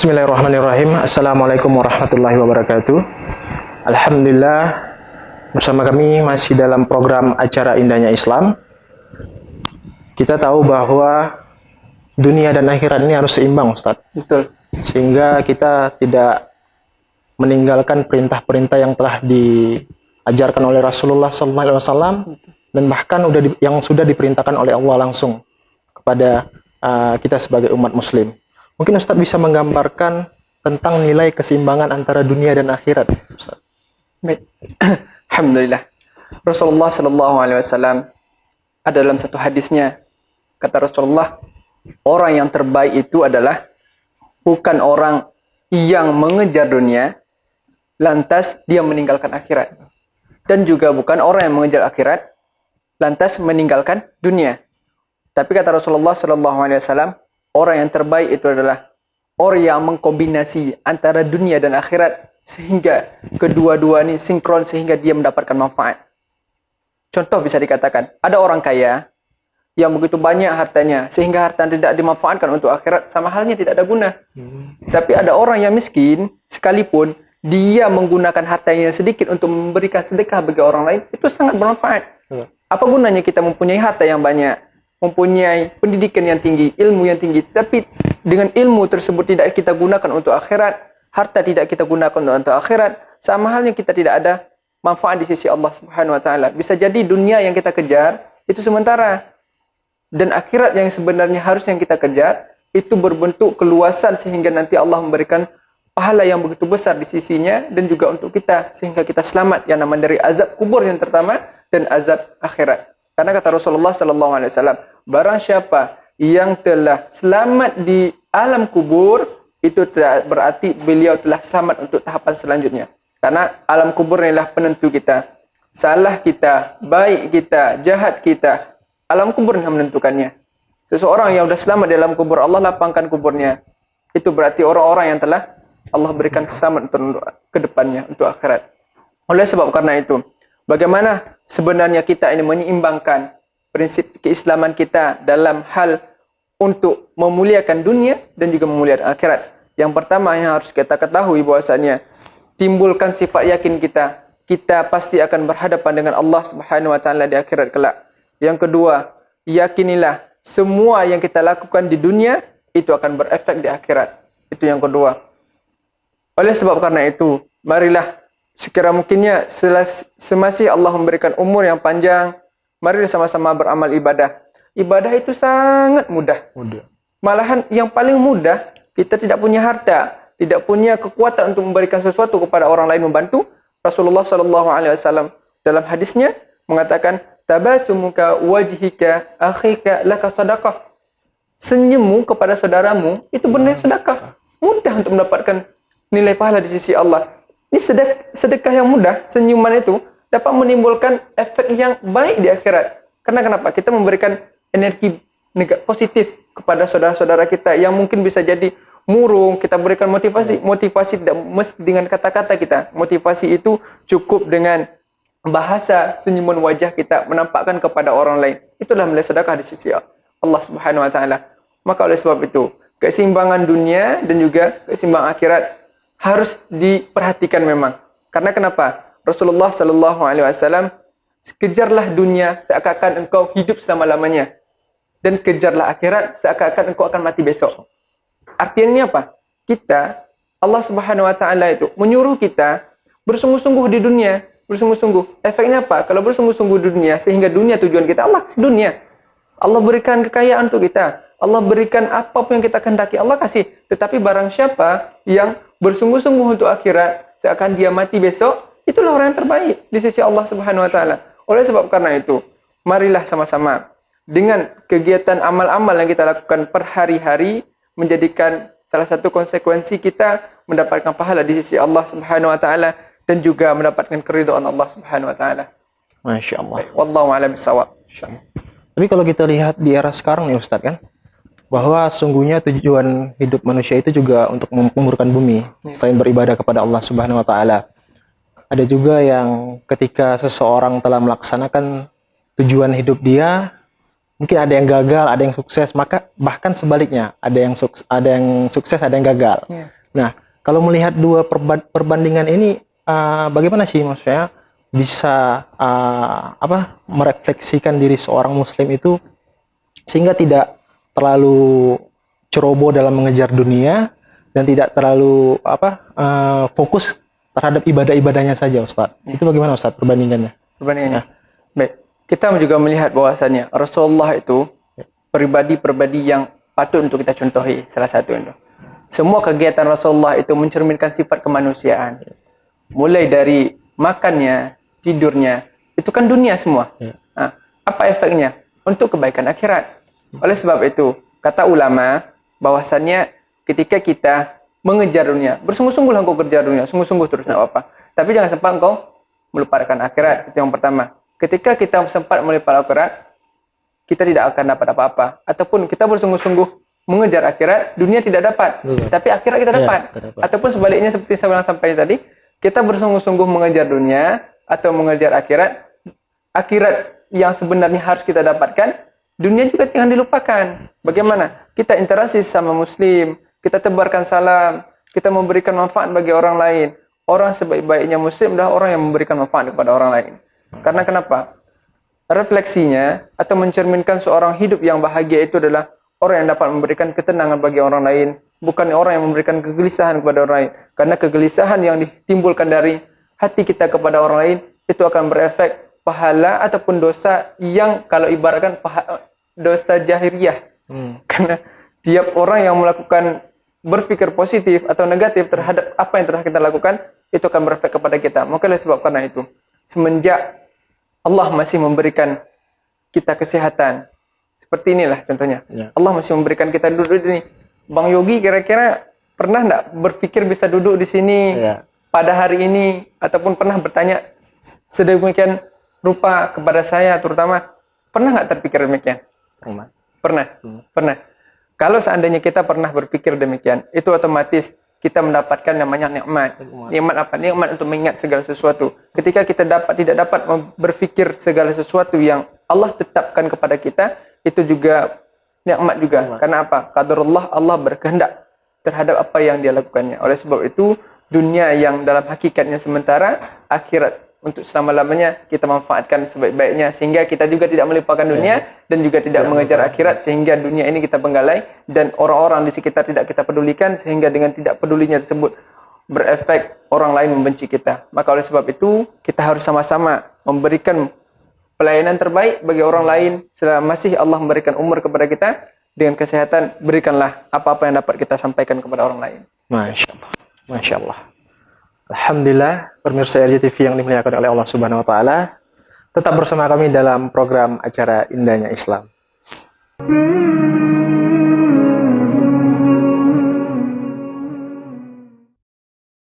Bismillahirrahmanirrahim. Assalamualaikum warahmatullahi wabarakatuh. Alhamdulillah, bersama kami masih dalam program acara Indahnya Islam. Kita tahu bahwa dunia dan akhirat ini harus seimbang, Ustaz. Betul. Sehingga kita tidak meninggalkan perintah-perintah yang telah diajarkan oleh Rasulullah SAW dan bahkan yang sudah diperintahkan oleh Allah langsung kepada kita sebagai umat Muslim. Mungkin Ustaz bisa menggambarkan tentang nilai keseimbangan antara dunia dan akhirat, Ustaz. Alhamdulillah. Rasulullah Sallallahu Alaihi Wasallam ada dalam satu hadisnya, kata Rasulullah, orang yang terbaik itu adalah bukan orang yang mengejar dunia, lantas dia meninggalkan akhirat. Dan juga bukan orang yang mengejar akhirat, lantas meninggalkan dunia. Tapi kata Rasulullah Sallallahu Alaihi Wasallam, orang yang terbaik itu adalah orang yang mengkombinasi antara dunia dan akhirat sehingga kedua-dua ini sinkron sehingga dia mendapatkan manfaat. Contoh bisa dikatakan, ada orang kaya yang begitu banyak hartanya sehingga harta tidak dimanfaatkan untuk akhirat, sama halnya tidak ada guna. Tapi ada orang yang miskin sekalipun dia menggunakan hartanya sedikit untuk memberikan sedekah bagi orang lain, itu sangat bermanfaat. Apa gunanya kita mempunyai harta yang banyak, mempunyai pendidikan yang tinggi, ilmu yang tinggi, tapi dengan ilmu tersebut tidak kita gunakan untuk akhirat, harta tidak kita gunakan untuk akhirat, sama halnya kita tidak ada manfaat di sisi Allah Subhanahu wa taala. Bisa jadi dunia yang kita kejar itu sementara, dan akhirat yang sebenarnya harus yang kita kejar itu berbentuk keluasan sehingga nanti Allah memberikan pahala yang begitu besar di sisinya dan juga untuk kita sehingga kita selamat yang namanya dari azab kubur yang pertama dan azab akhirat. Karena kata Rasulullah Sallallahu Alaihi Wasallam, barang siapa yang telah selamat di alam kubur, itu berarti beliau telah selamat untuk tahapan selanjutnya. Karena alam kubur inilah penentu kita. Salah kita, baik kita, jahat kita, alam kubur yang menentukannya. Seseorang yang sudah selamat di alam kubur, Allah lapangkan kuburnya. Itu berarti orang-orang yang telah Allah berikan keselamatan untuk ke depannya, untuk akhirat. Oleh sebab karena itu, bagaimana sebenarnya kita ini menyeimbangkan prinsip keislaman kita dalam hal untuk memuliakan dunia dan juga memuliakan akhirat. Yang pertama yang harus kita ketahui bahwasanya timbulkan sifat yakin kita. Kita pasti akan berhadapan dengan Allah Subhanahu wa taala di akhirat kelak. Yang kedua, yakinilah semua yang kita lakukan di dunia itu akan berefek di akhirat. Itu yang kedua. Oleh sebab karena itu, marilah sekira mungkinnya semasih Allah memberikan umur yang panjang, mari sama-sama beramal ibadah. Ibadah itu sangat mudah. Malahan yang paling mudah, kita tidak punya harta, tidak punya kekuatan untuk memberikan sesuatu kepada orang lain membantu. Rasulullah Sallallahu Alaihi Wasallam dalam hadisnya mengatakan, tabasumuka wajhika akhika laka sadaqah. Senyummu kepada saudaramu itu benar sedekah. Mudah untuk mendapatkan nilai pahala di sisi Allah. Ini sedekah yang mudah, senyuman itu dapat menimbulkan efek yang baik di akhirat. Karena kenapa? Kita memberikan energi positif kepada saudara-saudara kita yang mungkin bisa jadi murung, kita berikan motivasi. Motivasi tidak mesti dengan kata-kata kita. Motivasi itu cukup dengan bahasa senyuman wajah kita menampakkan kepada orang lain. Itulah nilai sedekah di sisi Allah Subhanahu wa taala. Maka oleh sebab itu, keseimbangan dunia dan juga keseimbangan akhirat harus diperhatikan memang. Karena kenapa? Rasulullah Sallallahu Alaihi Wasallam, kejarlah dunia seakan-akan engkau hidup selama-lamanya, dan kejarlah akhirat seakan-akan engkau akan mati besok. Artinya apa? Kita, Allah Subhanahu Wa Taala itu menyuruh kita bersungguh-sungguh di dunia, bersungguh-sungguh. Efeknya apa? Kalau bersungguh-sungguh di dunia, sehingga dunia tujuan kita Allah dunia. Allah berikan kekayaan untuk kita. Allah berikan apapun yang kita kehendaki, Allah kasih. Tetapi barang siapa yang bersungguh-sungguh untuk akhirat, seakan dia mati besok, itulah orang yang terbaik di sisi Allah Subhanahu wa taala. Oleh sebab karena itu, marilah sama-sama dengan kegiatan amal-amal yang kita lakukan per hari-hari menjadikan salah satu konsekuensi kita mendapatkan pahala di sisi Allah Subhanahu wa taala dan juga mendapatkan keridhaan Allah Subhanahu wa taala. Masya Allah. Wallahu a'lam bishawab. Tapi kalau kita lihat di era sekarang nih Ustaz kan, bahwa sungguhnya tujuan hidup manusia itu juga untuk menguburkan bumi selain beribadah kepada Allah Subhanahu wa taala. Ada juga yang ketika seseorang telah melaksanakan tujuan hidup dia, mungkin ada yang gagal, ada yang sukses, maka bahkan sebaliknya, ada yang sukses, ada yang gagal. Iya. Nah, kalau melihat dua perbandingan ini, bagaimana sih maksudnya bisa merefleksikan diri seorang muslim itu sehingga tidak terlalu ceroboh dalam mengejar dunia dan tidak terlalu fokus terhadap ibadah-ibadahnya saja, Ustadz. Itu bagaimana, Ustadz, perbandingannya? Perbandingannya. Baik, kita juga melihat bahwasannya Rasulullah itu pribadi-pribadi yang patut untuk kita contohi. Salah satu itu, semua kegiatan Rasulullah itu mencerminkan sifat kemanusiaan. Mulai dari makannya, tidurnya, itu kan dunia semua. Nah, apa efeknya? Untuk kebaikan akhirat. Oleh sebab itu, kata ulama, bahwasannya ketika kita mengejar dunia, bersungguh-sungguhlah engkau kejar dunia, sungguh-sungguh terus nak apa. Tapi jangan sempat engkau melupakan akhirat. Itu yang pertama. Ketika kita sempat melupakan akhirat, kita tidak akan dapat apa-apa. Ataupun kita bersungguh-sungguh mengejar akhirat, dunia tidak dapat. Tapi akhirat kita dapat. Ataupun sebaliknya seperti saya bilang sampai tadi, kita bersungguh-sungguh mengejar dunia atau mengejar akhirat, akhirat yang sebenarnya harus kita dapatkan, dunia juga jangan dilupakan. Bagaimana? Kita interaksi sama muslim, kita tebarkan salam, kita memberikan manfaat bagi orang lain. Orang sebaik-baiknya muslim adalah orang yang memberikan manfaat kepada orang lain. Karena kenapa? Refleksinya atau mencerminkan seorang hidup yang bahagia itu adalah orang yang dapat memberikan ketenangan bagi orang lain, bukan orang yang memberikan kegelisahan kepada orang lain. Karena kegelisahan yang ditimbulkan dari hati kita kepada orang lain itu akan berefek pahala ataupun dosa yang kalau ibaratkan dosa jahiliyah. Karena tiap orang yang melakukan berpikir positif atau negatif terhadap apa yang telah kita lakukan, itu akan berefek kepada kita. Maka oleh sebab karena itu, semenjak Allah masih memberikan kita kesehatan, seperti inilah contohnya. Allah masih memberikan kita duduk di sini. Bang Yogi kira-kira pernah enggak berpikir bisa duduk di sini pada hari ini, ataupun pernah bertanya sedemikian rupa kepada saya terutama, pernah nggak terpikir demikian? Pernah. Kalau seandainya kita pernah berpikir demikian, itu otomatis kita mendapatkan namanya nikmat. Nikmat apa? Nikmat untuk mengingat segala sesuatu. Ketika kita tidak dapat berpikir segala sesuatu yang Allah tetapkan kepada kita, itu juga nikmat juga. Karena apa? Qadarullah, Allah berkehendak terhadap apa yang dia lakukannya. Oleh sebab itu, dunia yang dalam hakikatnya sementara, akhirat untuk selama-lamanya kita manfaatkan sebaik-baiknya, sehingga kita juga tidak melupakan dunia dan juga tidak mengejar akhirat, sehingga dunia ini kita penggalai dan orang-orang di sekitar tidak kita pedulikan, sehingga dengan tidak pedulinya tersebut berefek orang lain membenci kita. Maka oleh sebab itu kita harus sama-sama memberikan pelayanan terbaik bagi orang lain. Selama masih Allah memberikan umur kepada kita dengan kesehatan, berikanlah apa-apa yang dapat kita sampaikan kepada orang lain. Masya Allah, Masya Allah. Alhamdulillah, pemirsa RJTV yang dimuliakan oleh Allah Subhanahu wa Ta'ala, tetap bersama kami dalam program acara Indahnya Islam.